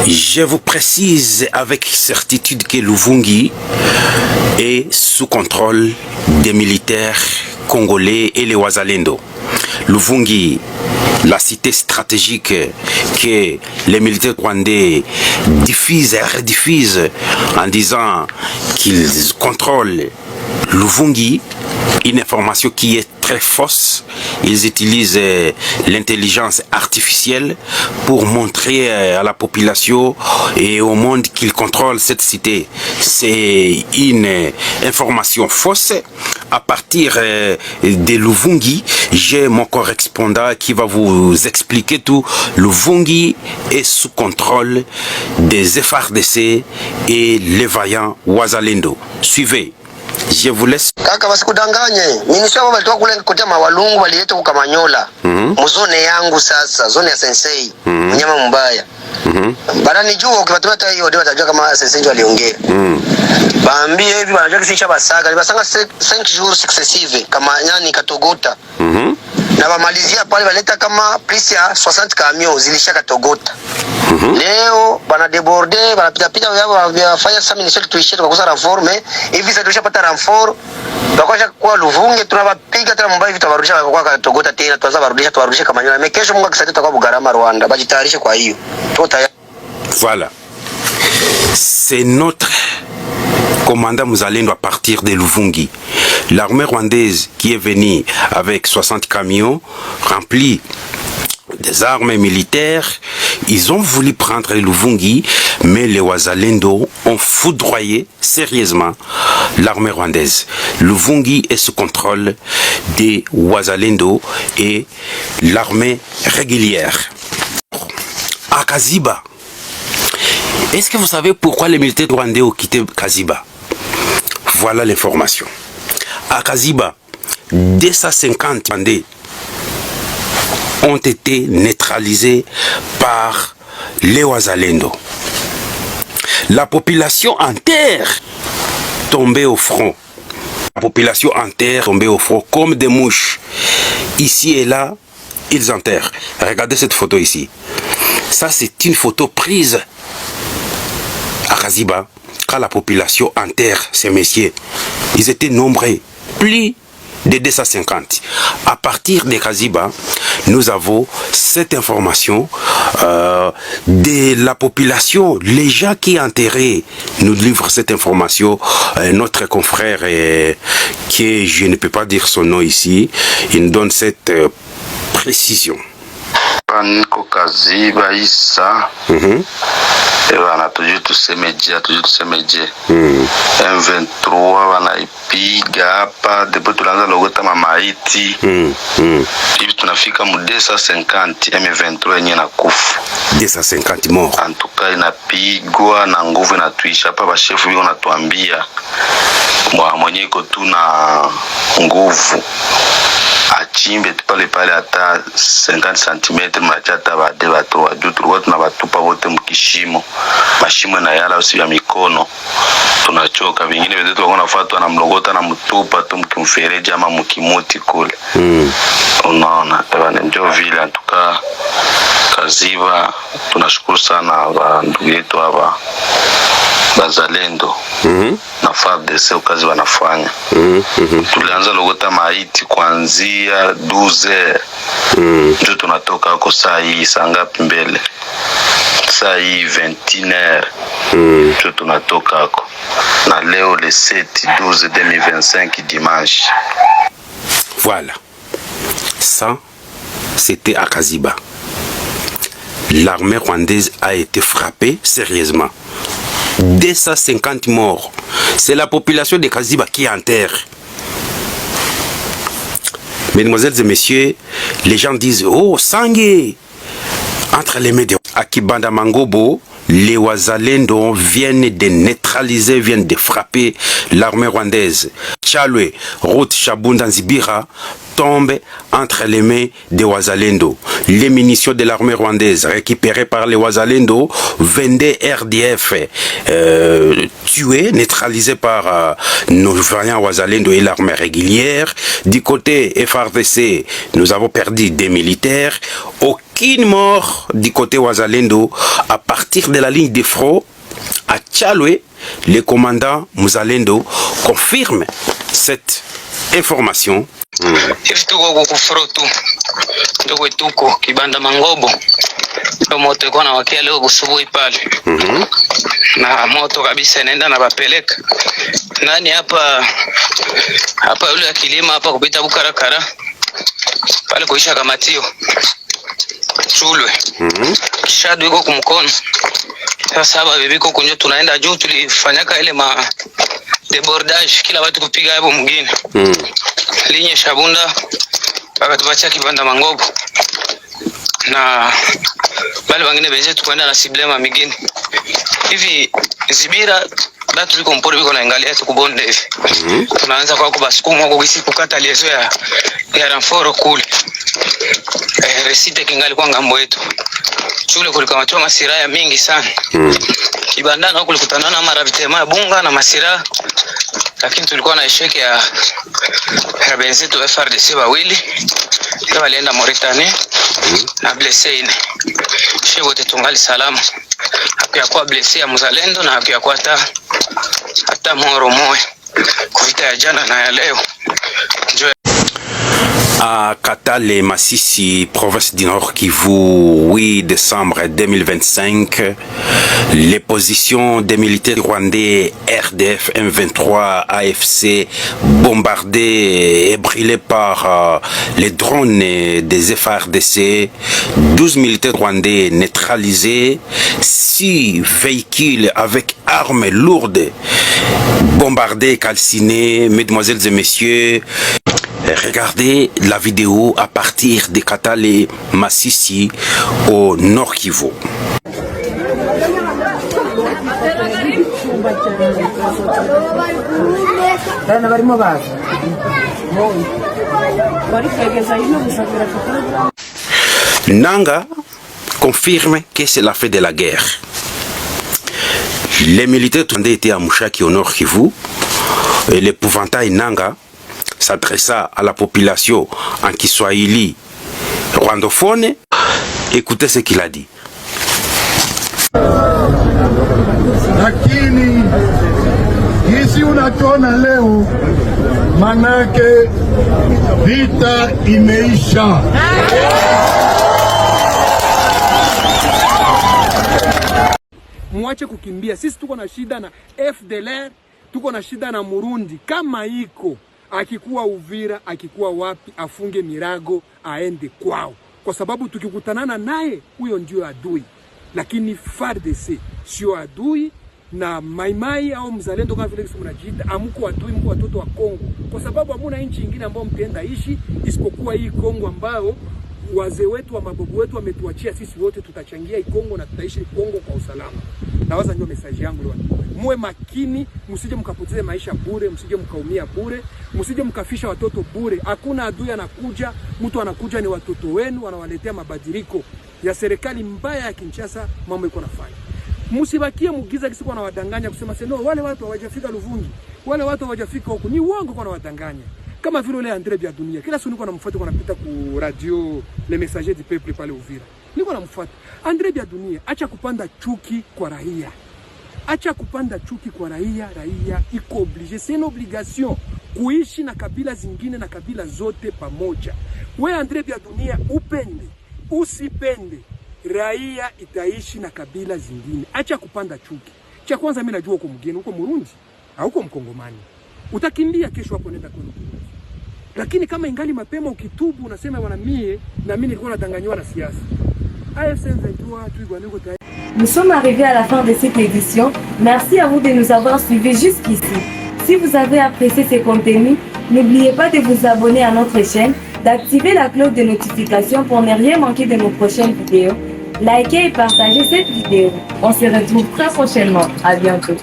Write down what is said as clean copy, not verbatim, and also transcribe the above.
Je vous précise avec certitude que Luvungi est sous contrôle des militaires congolais et les Wazalendo. Luvungi, la cité stratégique que les militaires rwandais diffusent et rediffusent en disant qu'ils contrôlent Luvungi, une information qui est très fausse. Ils utilisent l'intelligence artificielle pour montrer à la population et au monde qu'ils contrôlent cette cité. C'est une information fausse. À partir de Luvungi, j'ai mon correspondant qui va vous expliquer tout. Luvungi est sous contrôle des FARDC et les vaillants Wazalendo. Suivez. Je vous laisse. Kaka wasikudanganye. Minisho wao walitoka kule kotea mawalungu walileta huko Kamanyola. Muzone yangu sasa, zone ya Sensei. Mnyama mbaya. Barani juu ukiwatumia hata hiyo ndio watajua kama Sensei ndio aliongea. Baambie hivi wanajua kisha basaka. Basanga 5 jours successives kama nyani Katogota. Na wamalizia pale waleta kama plus ya 60 camions zilisha Katogota. Leo bana deborde banapita pita wao wafanya sasa ministeri tuishie tukakosa renfort hivi sasa tushapata renfort tukakosha kwa Luvungi tunawapiga tena Mumbai vitu tawarudisha kwa Katogota tena tuwarudisha Kamanyola mais kesho Mungu akisaidia tutakuwa Bugarama Rwanda bajitayarishe kwa hiyo tota. Voilà, c'est notre commandant Muzalendo à partir de Luvungi. L'armée rwandaise qui est venue avec 60 camions remplis des armes militaires, ils ont voulu prendre Luvungi, mais les Wazalendo ont foudroyé sérieusement l'armée rwandaise. Luvungi est sous contrôle des Wazalendo et l'armée régulière. À Kaziba, est-ce que vous savez pourquoi les militaires rwandais ont quitté Kaziba? Voilà l'information. À Kaziba, 250 Rwandais ont été neutralisés par les Wazalendo. La population entière tombée au front. La population entière tombée au front comme des mouches. Ici et là, ils enterrent. Regardez cette photo ici. Ça, c'est une photo prise à Kaziba quand la population enterre ces messieurs. Ils étaient nombreux, plus de 250. À partir de Kaziba, nous avons cette information de la population. Les gens qui enterrés nous livrent cette information. Notre confrère, qui je ne peux pas dire son nom ici, il nous donne cette précision. Niko Kaziba Issa. Bana tujue tusemeje. M23 wanaipiga hapa ndipo tunaanza logota mamaiti. Hivi tunafika mu 250 M23 yenyewe na kufa. 250 morts. Antuka inapigwa na nguvu inatuisha hapa bashefu wao wanatuambia. Mwenye iko tu na nguvu achimbe pale pale hata 50 cm machata bade watu wajuu tulikuwa tunawatupa wote mkishimo mashimo na yala usi ya mikono tunachoka vingine wenzetu wako nafuatwa na mlogota na mtupa tu mkimfereji ama mkimuti kule. Unaona bwana ndio vile antuka Kaziba tunashukuru sana ndugu yetu hapa Wazalendo na FARDC kazi wanafanya. Tulianza logota maiti kuanzia 12 ndio tunatoka huko saa hii saa ngapi mbele? Saa hii 21h ndio tunatoka huko. Na leo le 7/12/2025 dimanche. Voilà. Ça, c'était à Kaziba. L'armée rwandaise a été frappée sérieusement. 250 morts. C'est la population de Kaziba qui enterre. Mesdemoiselles et messieurs, les gens disent, oh, Sangé, entre les médias. À Kibanda Mangobo, les Wazalendo viennent de neutraliser, viennent de frapper l'armée rwandaise. Chalwe, route Chabunda Nzibira, tombe entre les mains des Wazalendo. Les munitions de l'armée rwandaise récupérées par les Wazalendo, 22 RDF tués, neutralisés par nos vaillants Wazalendo et l'armée régulière. Du côté FARDC, nous avons perdu des militaires. aucune mort du côté Wazalendo à partir de la ligne de front à Tchalwe. Le commandant Muzalendo confirme cette information. Hivi tuko kukufuru tu ndio tuko kibanda Mangobo, ndio moto iko na wakia leo kusubuhi pale na moto kabisa inaenda na bapeleka nani hapa yule akilima hapa kupita Bukarakara pale kuisha kamatio Chulwe kishadu iko kumkono. Sasa hapa bibiko kunyo tunaenda juu, tulifanyaka ile debordage kila watu kupiga hapo mwingine linye Shabunda wakatupatia kibanda Mangobo na bali wengine benje tukwenda na Siblema mingine hivi Zibira batu liko mpole biko naangalia tukubonde hivi tunaanza kwa kubasukuma huko kisi kukata liezo ya ranforo kule resite kingali kwa ngambo yetu chule kulikamatiwa masiraya mingi sana kibandana huko kulikutana na marabitema bunga na masira, lakini tulikuwa na isheke ya benzetu FRDC wawili ndio walienda Mauritania na blessé ine shehe wote tungali salama, hakuyakuwa blessé ya Muzalendo na hakuyakuwa hata moro moyo kuvita ya jana na ya leo. À Katale, Massissi, province du Nord Kivu, 8 décembre 2025, les positions des militaires rwandais RDF M23 AFC bombardées et brûlées par les drones des FARDC, 12 militaires rwandais neutralisés, 6 véhicules avec armes lourdes bombardés, calcinés, mesdemoiselles et messieurs. Regardez la vidéo à partir de Katale Massissi au Nord Kivu. Nanga confirme que c'est la fin de la guerre. Les militaires rwandais étaient à Mushaki au Nord Kivu et l'épouvantail Nanga s'adressa à la population en Kiswahili rwandophone. Écoutez ce qu'il a dit. Lakini hisi unatona leo manake vita imeisha. Mwache kukimbia. Sisi tuko na shida na FDLR, tuko na shida na Murundi. Kama iko akikuwa Uvira, akikuwa wapi, afunge mirago aende kwao, kwa sababu tukikutanana naye huyo ndio adui. Lakini FARDC sio adui, na maimai au mzalendo kama vile mnajiita, amko adui, mko watoto wa Kongo, kwa sababu hamuna nchi nyingine ambayo mtenda ishi isipokuwa hii Kongo ambao wazee wetu wa mababu wetu wametuachia sisi wote. Tutachangia hii Kongo na tutaishi Kongo kwa usalama. Nawaza ndio message yangu leo. Muwe makini, msije mkapoteze maisha bure, msije mkaumia bure, msije mkafisha watoto bure. Hakuna adui anakuja, mtu anakuja ni watoto wenu, wanawaletea mabadiliko ya serikali mbaya ya Kinshasa. Mambo iko nafanya, msibakie mugiza kisi kwa na wadanganya kusema seno wale watu hawajafika Luvungi, wale watu hawajafika huko. Ni uongo kwa na wadanganya. Kama vile ile Andre Bia Dunia, kila siku niko namfuata, kwa napita ku radio Le Messager du Peuple pale Uvira, niko namfuata Andre Bia Dunia. Acha kupanda chuki kwa raia, acha kupanda chuki kwa raia. Raia iko obligé, c'est une obligation kuishi na kabila zingine na kabila zote pamoja. We Andre Bia Dunia, upende usipende, raia itaishi na kabila zingine. Acha kupanda chuki. Cha kwanza mimi najua uko mgeni, uko Murundi au uko Mkongomani, utakimbia kesho hapo nenda kwenu. Lakini kama ingali mapema ukitubu unasema bwana mimi na mimi nilikuwa nadanganywa na siasa. AFC M23 tu bwana uko tayari. Nous sommes arrivés à la fin de cette édition. Merci à vous de nous avoir suivis jusqu'ici. Si vous avez apprécié ces contenus, n'oubliez pas de vous abonner à notre chaîne, d'activer la cloche de notification pour ne rien manquer de nos prochaines vidéos. Likez et partagez cette vidéo. On se retrouve très prochainement. À bientôt.